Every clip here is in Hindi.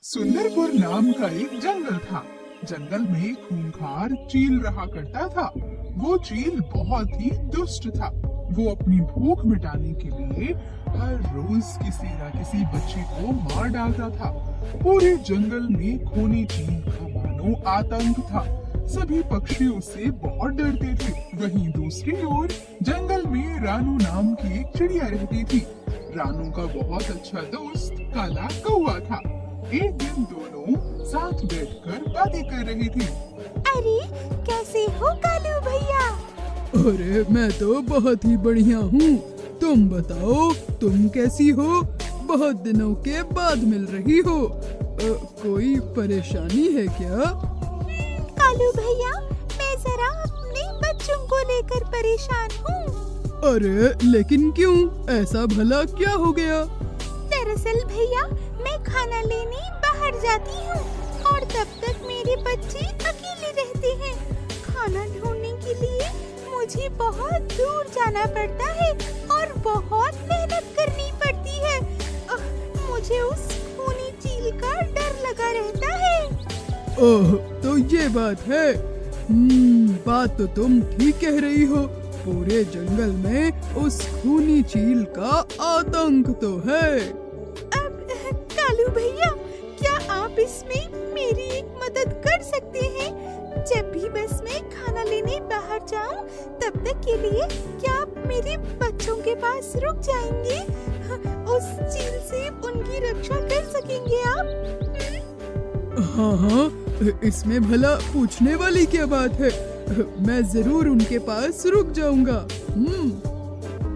सुंदरपुर नाम का एक जंगल था। जंगल में एक खूंखार चील रहा करता था। वो चील बहुत ही दुष्ट था। वो अपनी भूख मिटाने के लिए हर रोज किसी न किसी बच्चे को मार डालता था। पूरे जंगल में खूनी चील का मानो आतंक था। सभी पक्षी उससे बहुत डरते थे। वहीं दूसरी ओर जंगल में रानू नाम की एक चिड़िया रहती थी। रानू का बहुत अच्छा दोस्त काला कौवा था। एक दिन दोनों साथ बैठकर बातें कर रहे थे। अरे कैसे हो कालू भैया? अरे मैं तो बहुत ही बढ़िया हूँ। तुम बताओ तुम कैसी हो? बहुत दिनों के बाद मिल रही हो। कोई परेशानी है क्या? कालू भैया, मैं जरा अपने बच्चों को लेकर परेशान हूँ। अरे लेकिन क्यों? ऐसा भला क्या हो गया? दरअसल भैया, मैं खाना लेने बाहर जाती हूँ और तब तक मेरे बच्चे अकेले रहते हैं। खाना ढूंढने के लिए मुझे बहुत दूर जाना पड़ता है और बहुत मेहनत करनी पड़ती है। मुझे उस खूनी चील का डर लगा रहता है। ओह, तो ये बात है। बात तो तुम ठीक कह रही हो। पूरे जंगल में उस खूनी चील का आतंक तो है। कालू भैया, क्या आप इसमें मेरी एक मदद कर सकते हैं? जब भी बस मैं खाना लेने बाहर जाऊं, तब तक के लिए क्या आप मेरे बच्चों के पास रुक जाएंगे? उस चील से उनकी रक्षा कर सकेंगे आप? हाँ, इसमें भला पूछने वाली क्या बात है। मैं जरूर उनके पास रुक जाऊंगा।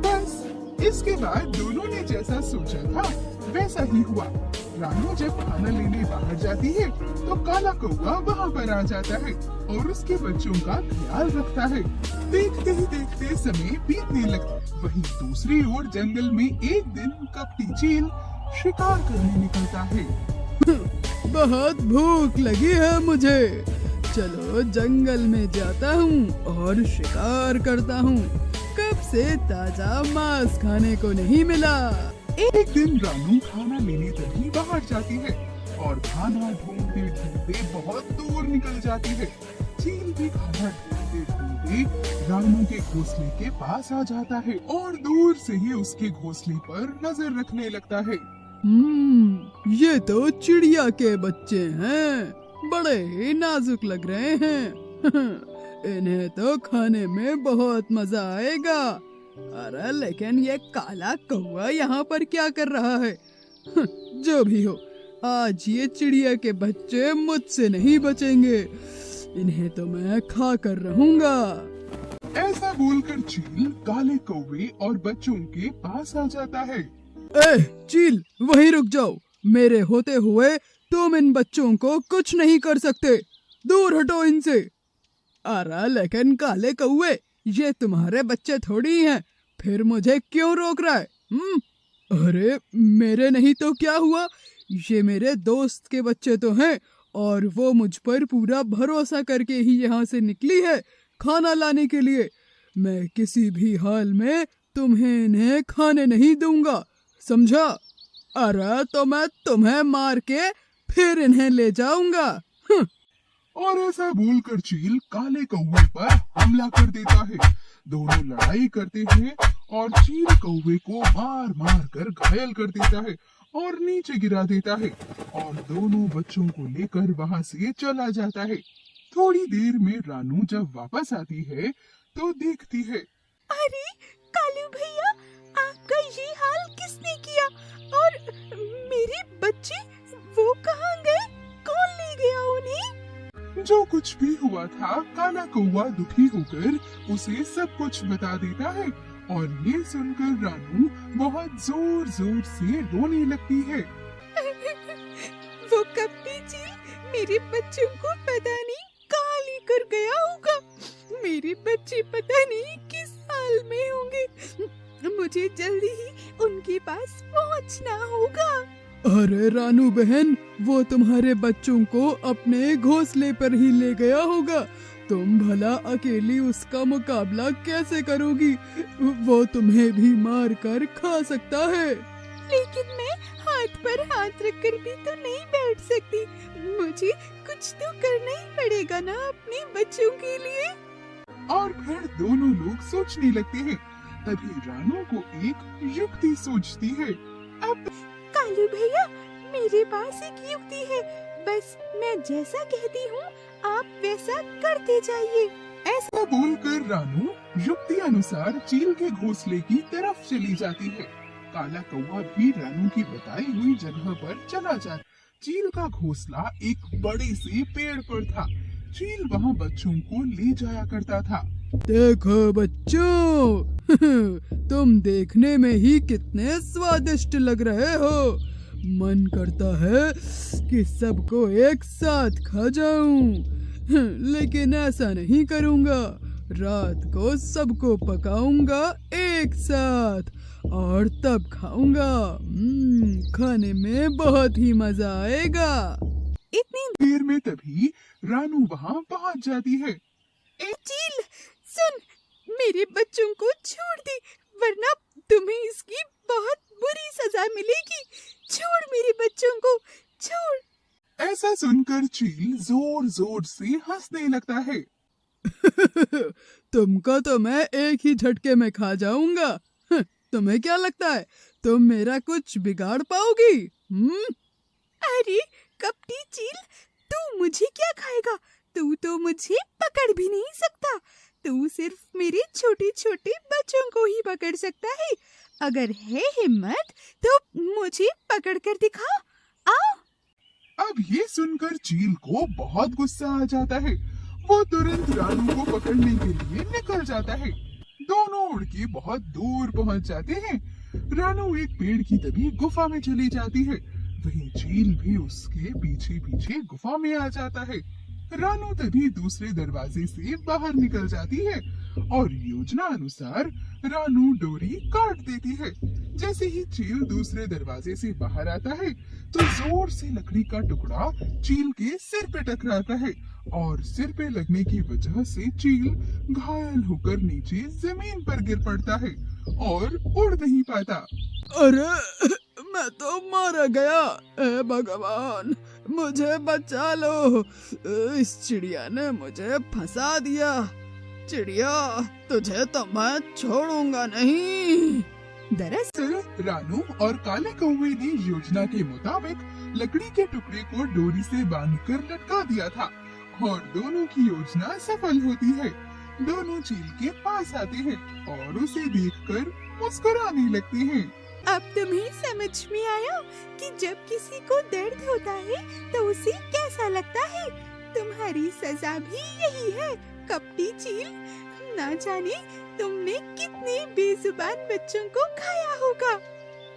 बस इसके बाद दोनों ने जैसा सोचा था वैसा ही हुआ। रानू जब खाना लेने बाहर जाती है तो काला कौवा वहाँ पर आ जाता है और उसके बच्चों का ख्याल रखता है। देखते ही देखते समय बीतने लगता। वहीं दूसरी ओर जंगल में एक दिन कपटी चील शिकार करने निकलता है। बहुत भूख लगी है मुझे। चलो जंगल में जाता हूँ और शिकार करता हूँ। कब से ताजा मांस खाने को नहीं मिला। एक दिन रानू खाना लेने तभी बाहर जाती है और खाना ढूंढते ढूंढते बहुत दूर निकल जाती है। चील भी खाना ढूंढते ढूंढते रानू के घोंसले के पास आ जाता है और दूर से ही उसके घोंसले पर नजर रखने लगता है। ये तो चिड़िया के बच्चे हैं। बड़े ही नाजुक लग रहे हैं। इन्हें तो खाने में बहुत मजा आएगा। अरे लेकिन ये काला कौवा यहाँ पर क्या कर रहा है? जो भी हो, आज ये चिड़िया के बच्चे मुझसे नहीं बचेंगे। इन्हें तो मैं खा कर रहूंगा। ऐसा बोलकर चील काले कौवे और बच्चों के पास आ जाता है। चील, वहीं रुक जाओ। मेरे होते हुए तुम इन बच्चों को कुछ नहीं कर सकते। दूर हटो इनसे। अरे लेकिन काले कौवे, ये तुम्हारे बच्चे थोड़ी हैं। फिर मुझे क्यों रोक रहा है? अरे मेरे नहीं तो क्या हुआ? ये मेरे दोस्त के बच्चे तो हैं और वो मुझ पर पूरा भरोसा करके ही यहाँ से निकली है खाना लाने के लिए। मैं किसी भी हाल में तुम्हें इन्हें खाने नहीं दूंगा, समझा? अरे तो मैं तुम्हें मार के फिर इन्हें ले जाऊंगा। और ऐसा बोलकर चील काले कौवे पर हमला कर देता है। दोनों लड़ाई करते हैं और चील कौवे को मार मार कर घायल कर देता है और नीचे गिरा देता है और दोनों बच्चों को लेकर वहाँ से चला जाता है। थोड़ी देर में रानू जब वापस आती है तो देखती है, अरे कालू भैया, आपका ये हाल किसने किया? और मेरे बच्चे वो कहाँ गए? कौन ले गया उन्हें? जो कुछ भी हुआ था काला कौवा दुखी होकर उसे सब कुछ बता देता है और ये सुनकर रानू बहुत जोर जोर से रोने लगती है। वो कपटी चील मेरे बच्चों को पता नहीं कहाँ लेकर गया होगा। मेरे बच्चे पता नहीं किस हाल में होंगे। मुझे जल्दी ही उनके पास पहुँचना होगा। अरे रानू बहन, वो तुम्हारे बच्चों को अपने घोंसले पर ही ले गया होगा। तुम भला अकेली उसका मुकाबला कैसे करोगी? वो तुम्हें भी मार कर खा सकता है। लेकिन मैं हार हाथ पर हाथ रखकर भी तो नहीं बैठ सकती। मुझे कुछ तो करना ही पड़ेगा ना अपने बच्चों के लिए। और फिर दोनों लोग सोचने लगते हैं। तभी रानू को एक युक्ति सूझती है। अब कालू भैया, मेरे पास एक युक्ति है। बस मैं जैसा कहती हूँ आप वैसा करते जाइए। ऐसा बोलकर रानू युक्ति अनुसार चील के घोंसले की तरफ चली जाती है। काला कौवा भी रानू की बताई हुई जगह पर चला जाता। चील का घोंसला एक बड़े से पेड़ पर था। चील वहाँ बच्चों को ले जाया करता था। देखो बच्चों, तुम देखने में ही कितने स्वादिष्ट लग रहे हो। मन करता है कि सबको एक साथ खा जाऊं, लेकिन ऐसा नहीं करूंगा। रात को सबको पकाऊंगा एक साथ और तब खाऊंगा। खाने में बहुत ही मजा आएगा। इतनी देर में तभी रानू वहाँ पहुँच जाती है। चील सुन, मेरे बच्चों को छोड़ दे, वरना तुम्हें इसकी बहुत बुरी सजा मिलेगी। छोड़ मेरे बच्चों को, छोड़। ऐसा सुनकर चील जोर जोर से हंसने लगता है। तुमको तो मैं एक ही झटके में खा जाऊंगा। तुम्हें क्या लगता है तुम मेरा कुछ बिगाड़ पाओगी? अरे कपटी चील, तू मुझे क्या खाएगा? तू तो मुझे पकड़ भी नहीं सकता। तू सिर्फ मेरे छोटे छोटे बच्चों को ही पकड़ सकता है। अगर है हिम्मत तो मुझे पकड़ कर दिखा। आओ। अब ये सुनकर चील को बहुत गुस्सा आ जाता है। वो तुरंत रानू को पकड़ने के लिए निकल जाता है। दोनों उड़ के बहुत दूर पहुंच जाते हैं। रानू एक पेड़ की तभी गुफा में चली जाती है। वहीं चील भी उसके पीछे पीछे गुफा में आ जाता है। रानू तभी दूसरे दरवाजे से बाहर निकल जाती है और योजना अनुसार रानू डोरी काट देती है। जैसे ही चील दूसरे दरवाजे से बाहर आता है तो जोर से लकड़ी का टुकड़ा चील के सिर पे टकराता है और सिर पे लगने की वजह से चील घायल होकर नीचे जमीन पर गिर पड़ता है और उड़ नहीं पाता। अरे मैं तो मारा गया। ए भगवान, मुझे बचा लो। इस चिड़िया ने मुझे फंसा दिया। चिड़िया, तुझे तो मैं छोड़ूंगा नहीं। दरअसल रानू और काले कौवे ने योजना के मुताबिक लकड़ी के टुकड़े को डोरी से बांधकर लटका दिया था और दोनों की योजना सफल होती है। दोनों चील के पास आते हैं और उसे देखकर मुस्कुराने लगते हैं। अब तुम्हें समझ में आया कि जब किसी को दर्द होता है तो उसे कैसा लगता है। तुम्हारी सजा भी यही है कपटी चील। ना जाने तुमने कितने बेजुबान बच्चों को खाया होगा।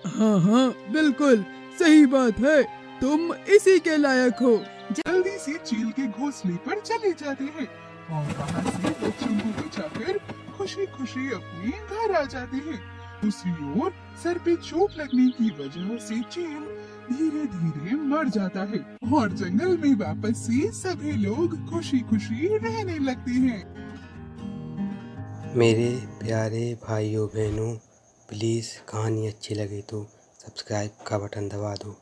हाँ, बिल्कुल सही बात है। तुम इसी के लायक हो। जल्दी से चील के घोंसले पर चले जाते हैं और वहाँ से बच्चों को बचाकर खुशी खुशी अपने घर आ जाते हैं। दूसरी ओर सर पे चोट लगने की वजह से चील धीरे धीरे मर जाता है और जंगल में वापस से सभी लोग खुशी खुशी रहने लगते हैं। मेरे प्यारे भाइयों बहनों, प्लीज़ कहानी अच्छी लगे तो सब्सक्राइब का बटन दबा दो।